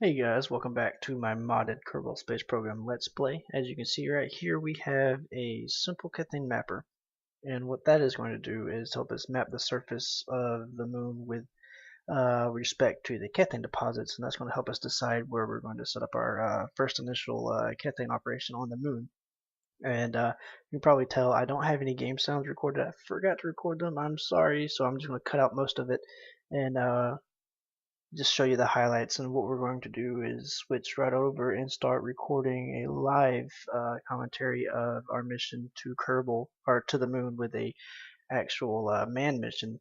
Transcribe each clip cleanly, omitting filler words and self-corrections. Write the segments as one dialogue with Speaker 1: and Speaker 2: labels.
Speaker 1: Hey guys, welcome back to my modded Kerbal Space Program Let's Play. As you can see right here, we have a simple Kethane mapper, and what that is going to do is help us map the surface of the moon with respect to the Kethane deposits, and that's going to help us decide where we're going to set up our first initial Kethane operation on the moon. And you can probably tell I don't have any game sounds recorded. I forgot to record them. I'm sorry, so I'm just going to cut out most of it and just show you the highlights. And what we're going to do is switch right over and start recording a live commentary of our mission to Kerbal or to the moon with a actual manned mission.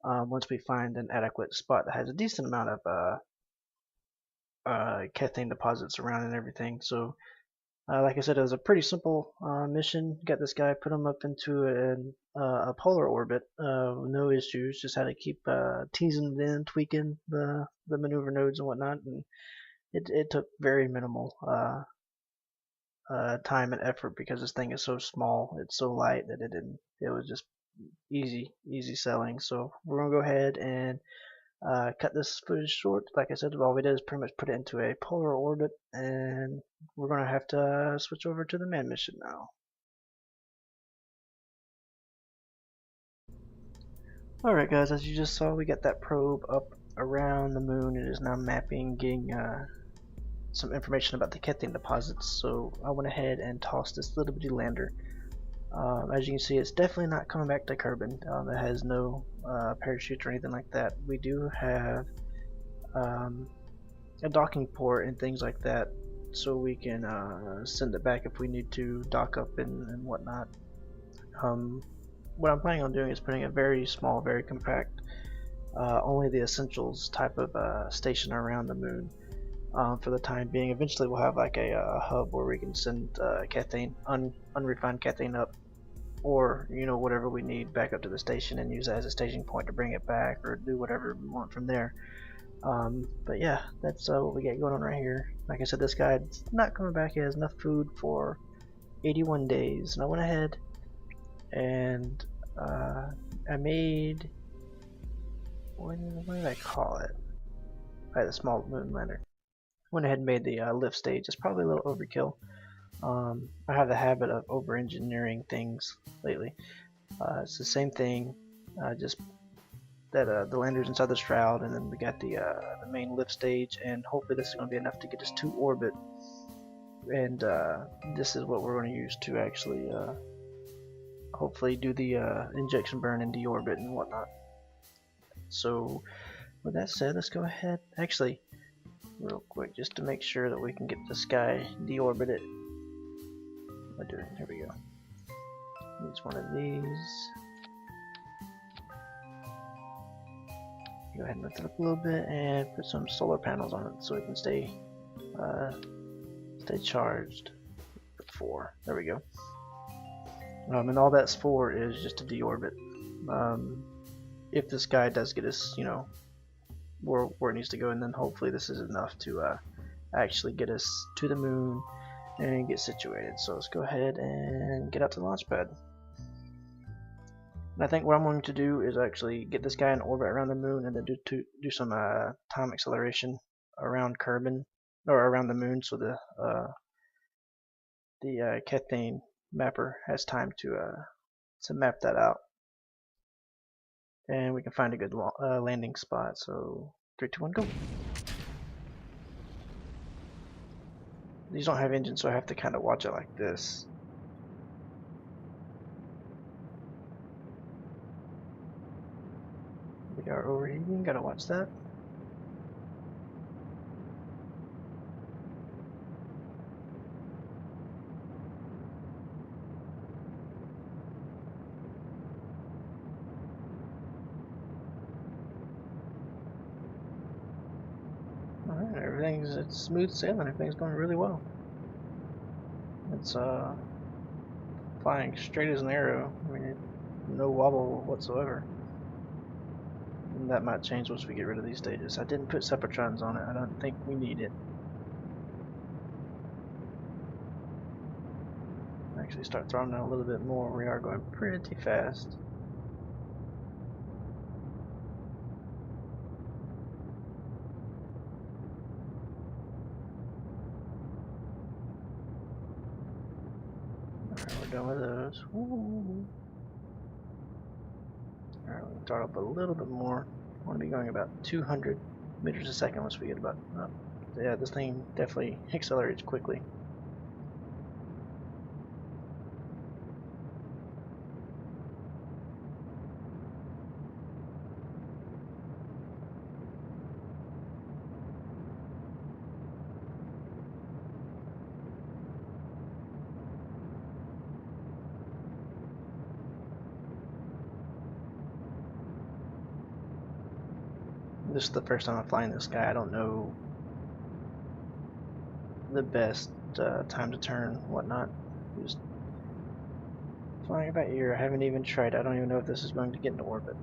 Speaker 1: Once we find an adequate spot that has a decent amount of Kethane deposits around and everything. So like I said, it was a pretty simple mission. Got this guy, put him up into a polar orbit, no issues. Just had to keep teasing it in, tweaking the maneuver nodes and whatnot, and it took very minimal time and effort because this thing is so small, it's so light that it was just easy selling. So we're gonna go ahead and cut this footage short. Like I said, all we did is pretty much put it into a polar orbit, and we're going to have to switch over to the manned mission now. Alright guys, as you just saw, we got that probe up around the moon. It is now mapping, getting some information about the Kethane deposits. So I went ahead and tossed this little bitty lander. As you can see, it's definitely not coming back to Kerbin. It has no parachute or anything like that. We do have a docking port and things like that, so we can send it back if we need to dock up and whatnot. What I'm planning on doing is putting a very small, very compact, only the essentials type of station around the moon for the time being. Eventually we'll have like a hub where we can send Kethane, unrefined Kethane up, or whatever we need back up to the station, and use that as a staging point to bring it back or do whatever we want from there. But yeah, that's what we got going on right here. Like I said, this guy's not coming back. He has enough food for 81 days. And I went ahead and I made, what did I call it? I had a small moon lander. Went ahead and made the lift stage. It's probably a little overkill. I have the habit of over-engineering things lately. It's the same thing, just that the lander's inside the shroud, and then we got the main lift stage, and hopefully this is going to be enough to get us to orbit. And this is what we're going to use to actually hopefully do the injection burn and deorbit and whatnot. So with that said, let's go ahead, actually real quick, just to make sure that we can get this guy deorbited. Here we go. Use one of these. Go ahead and lift it up a little bit and put some solar panels on it so it can stay charged. 4. There we go. And all that's for is just to deorbit. If this guy does get us, where it needs to go, and then hopefully this is enough to actually get us to the moon and get situated. So let's go ahead and get out to the launch pad. And I think what I'm going to do is actually get this guy in orbit around the moon, and then do some time acceleration around Kerbin, or around the moon, so the Kethane mapper has time to map that out, and we can find a good landing spot. So 3, 2, 1, go. These don't have engines, so I have to kind of watch it like this. We are overheating, gotta watch that. Alright, it's smooth sailing, everything's going really well. It's flying straight as an arrow. I mean, no wobble whatsoever. And that might change once we get rid of these stages. I didn't put separatrons on it. I don't think we need it. Actually start throwing down a little bit more. We are going pretty fast. we're done with those. Alright, we'll start up a little bit more. I want to be going about 200 meters a second once we get about up. Yeah, this thing definitely accelerates quickly. This is the first time I'm flying this guy. I don't know the best time to turn, whatnot. Just flying about ear. I haven't even tried. I don't even know if this is going to get into orbit.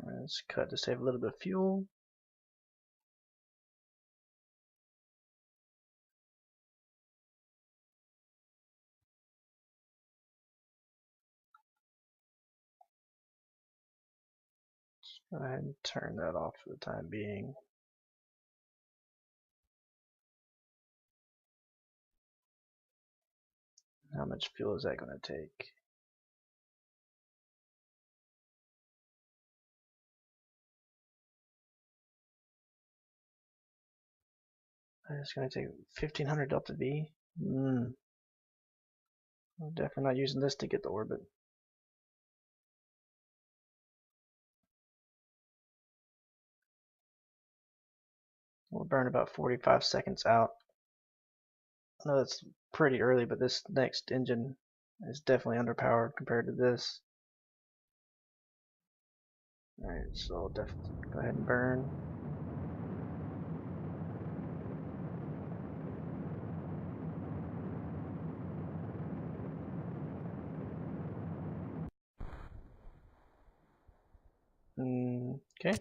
Speaker 1: Let's cut to save a little bit of fuel. Go ahead and turn that off for the time being. How much fuel is that going to take? It's going to take 1500 delta V. I'm definitely not using this to get to orbit. We'll burn about 45 seconds out. I know that's pretty early, but this next engine is definitely underpowered compared to this. Alright, so I'll definitely go ahead and burn. Okay.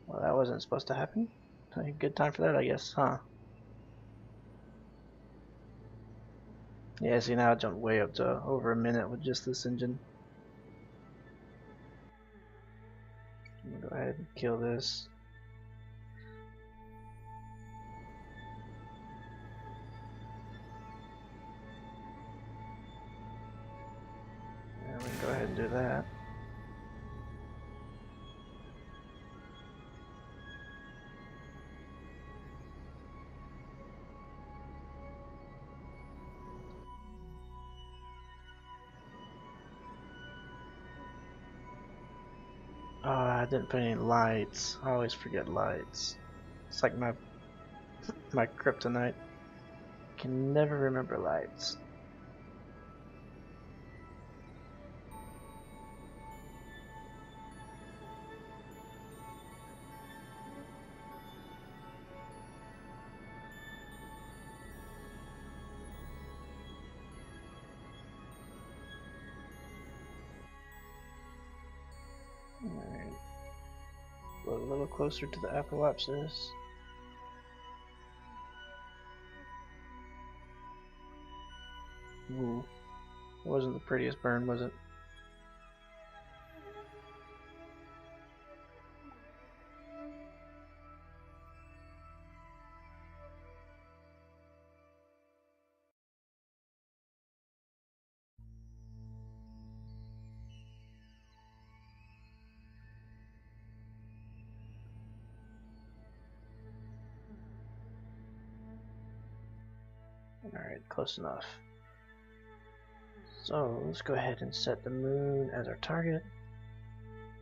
Speaker 1: Well, that wasn't supposed to happen. A good time for that, I guess, huh? Yeah, see, now I jumped way up to over a minute with just this engine. I'm gonna go ahead and kill this. And we can go ahead and do that. Oh, I didn't put any lights. I always forget lights. It's like my kryptonite. Can never remember lights. Alright. A little closer to the apoapsis. Ooh. It wasn't the prettiest burn, was it? Alright, close enough. So let's go ahead and set the moon as our target.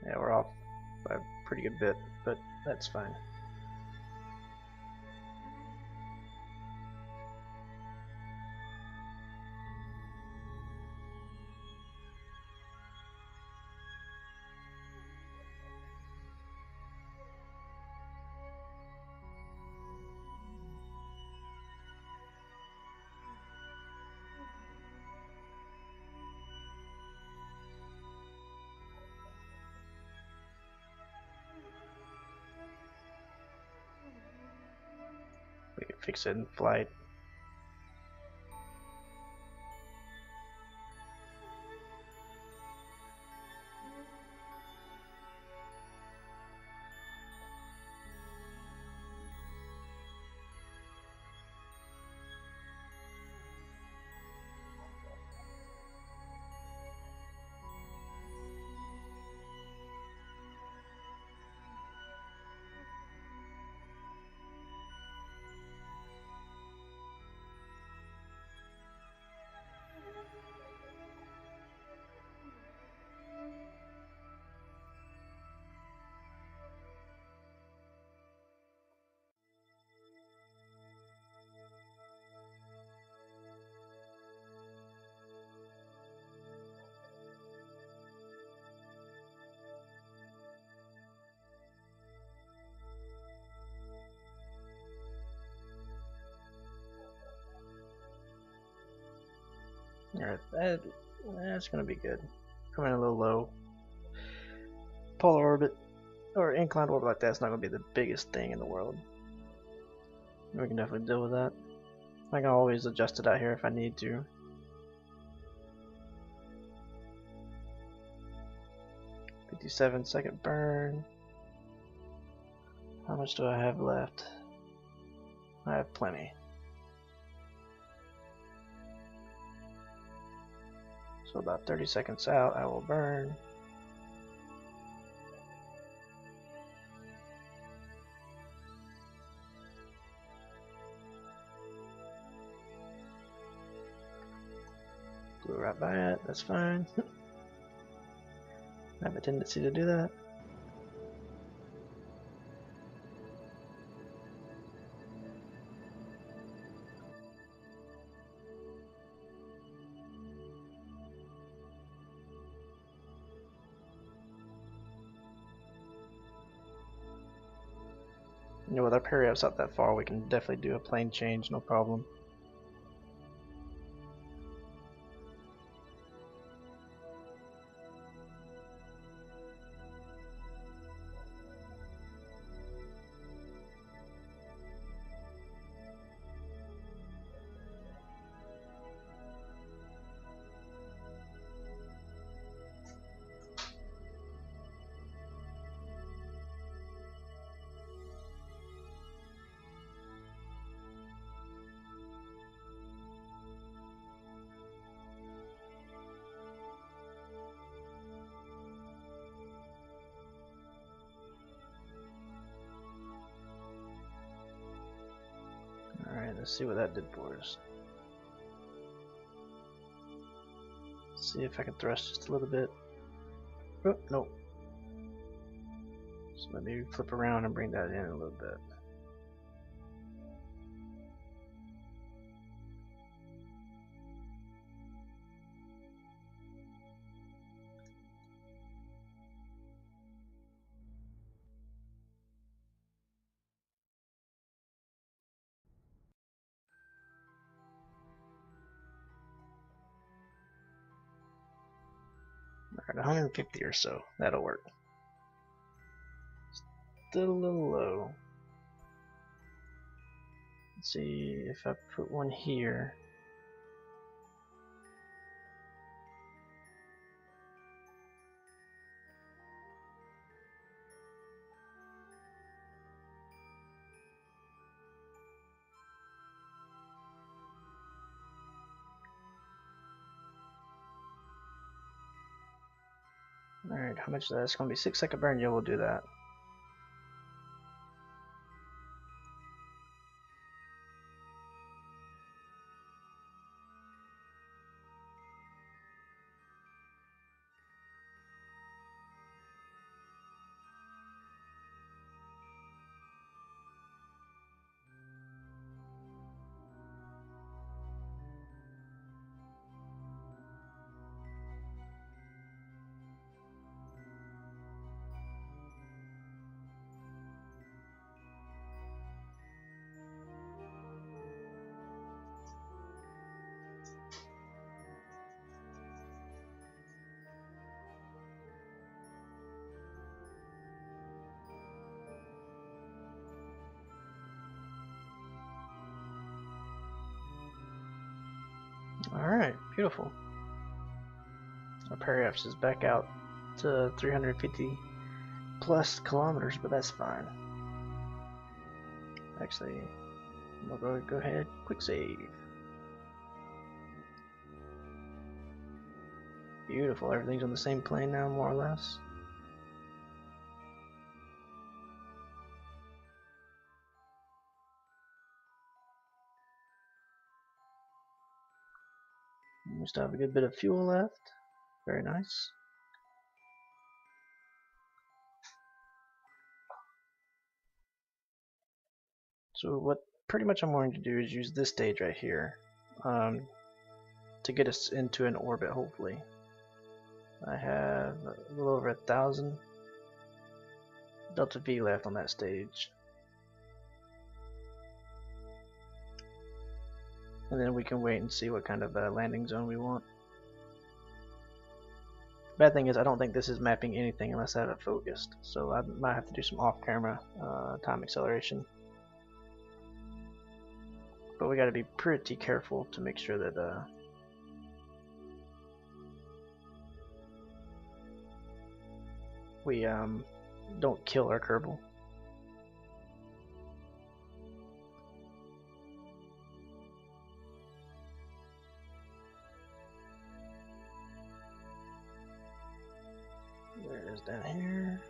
Speaker 1: Yeah, we're off by a pretty good bit, but that's fine. We can fix it in flight. Alright, that's gonna be good. Coming in a little low. Polar orbit or inclined orbit like that's not gonna be the biggest thing in the world. We can definitely deal with that. I can always adjust it out here if I need to. "57-second burn." How much do I have left? I have plenty. So about 30 seconds out, I will burn. Blew right by it, that's fine. I have a tendency to do that. You know, with our periapts out that far, we can definitely do a plane change, no problem. Alright, let's see what that did for us. See if I can thrust just a little bit. Oh, nope. So let me flip around and bring that in a little bit. Alright, 150 or so. That'll work. Still a little low. Let's see if I put one here. Alright, how much is that? It's going to be 6-second burn. Yeah, we'll do that. Alright, beautiful. Our periapts is back out to 350 plus kilometers, but that's fine. Actually, we'll go ahead, quick save. Beautiful, everything's on the same plane now, more or less. We still have a good bit of fuel left. Very nice. So what pretty much I'm going to do is use this stage right here to get us into an orbit, hopefully. I have a little over 1,000 delta V left on that stage. and then we can wait and see what kind of landing zone we want. Bad thing is I don't think this is mapping anything unless I have it focused, so I might have to do some off-camera time acceleration. But we got to be pretty careful to make sure that we don't kill our Kerbal. There it is down here.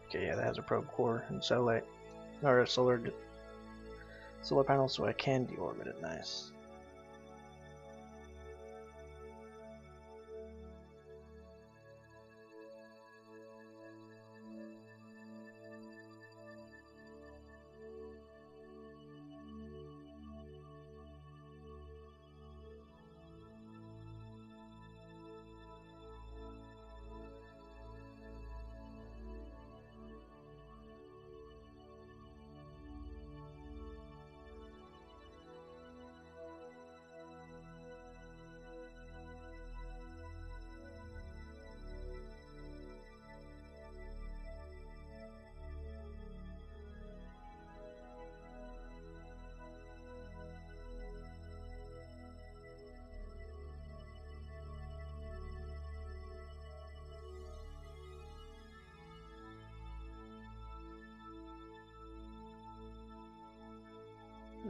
Speaker 1: Okay, yeah, that has a probe core and satellite, or a solar panel, so I can deorbit it. Nice.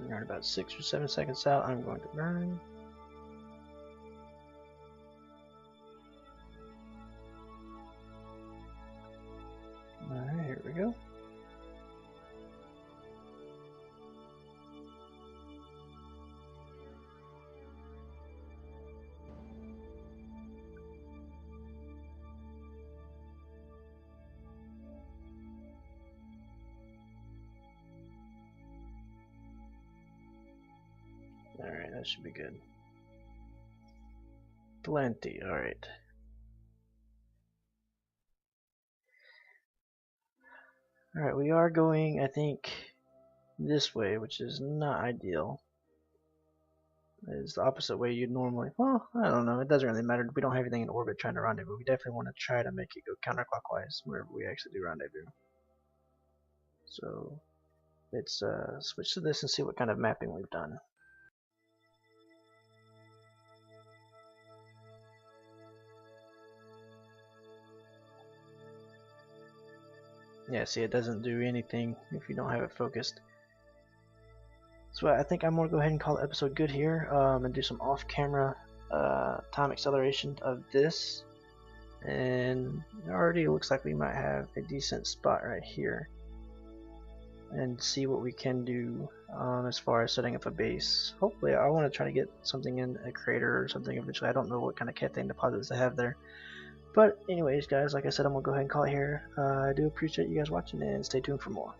Speaker 1: We're about 6 or 7 seconds out. I'm going to burn. Alright, here we go. Alright, that should be good. Plenty, alright. Alright, we are going, I think, this way, which is not ideal. It's the opposite way you'd normally, well, I don't know, it doesn't really matter. We don't have anything in orbit trying to rendezvous. We definitely want to try to make it go counterclockwise wherever we actually do rendezvous. So, let's switch to this and see what kind of mapping we've done. Yeah, see, it doesn't do anything if you don't have it focused. So I think I'm going to go ahead and call the episode good here, and do some off-camera time acceleration of this. And it already looks like we might have a decent spot right here. And see what we can do as far as setting up a base. Hopefully, I want to try to get something in a crater or something eventually. I don't know what kind of Kethane deposits they have there. But anyways, guys, like I said, I'm going to go ahead and call it here. I do appreciate you guys watching, and stay tuned for more.